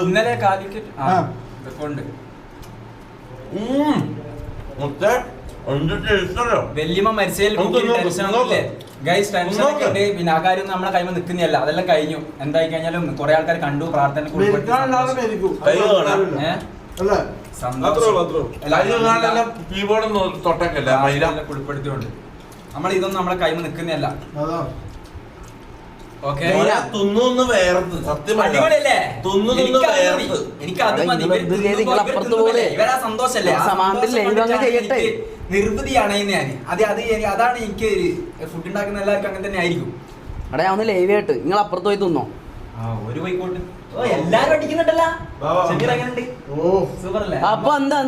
ഇന്നലെ കാലിക്കറ്റ് വല്യമ്മ മരിച്ചതിൽ ടെൻഷനൊന്നുമില്ലേ ഗൈസ്? ടെൻഷനൊക്കെ ഉണ്ട്. പിന്നെ ആ കാര്യം നമ്മളെ കൈമ നിൽക്കുന്നില്ല, അതെല്ലാം കഴിഞ്ഞു. എന്തായി കഴിഞ്ഞാലും കുറെ ആൾക്കാർ കണ്ടു, പ്രാർത്ഥന ഉൾപ്പെടുത്തിയോണ്ട് നമ്മൾ ഇതൊന്നും നമ്മളെ കൈമ നിൽക്കുന്നില്ല. എനിക്ക് അത് മതി. ഇവരാ സന്തോഷല്ലേ, നിർവൃതിയാണ് ഞാൻ. അതാണ് എനിക്ക് ഫുഡ് ഉണ്ടാക്കുന്ന എല്ലാവർക്കും അങ്ങനെ തന്നെ ആയിരിക്കും. അവിടെ ഞാൻ ഒന്ന് ലൈവ് ആയിട്ട് നിങ്ങൾ അപ്പുറത്ത് പോയി തിന്നോ? ഒരു പോയിക്കോട്ട്. എല്ലാരും അടിക്കുന്നുണ്ടല്ലോ. സൂപ്പർ അല്ലേ? അപ്പൊ എന്താ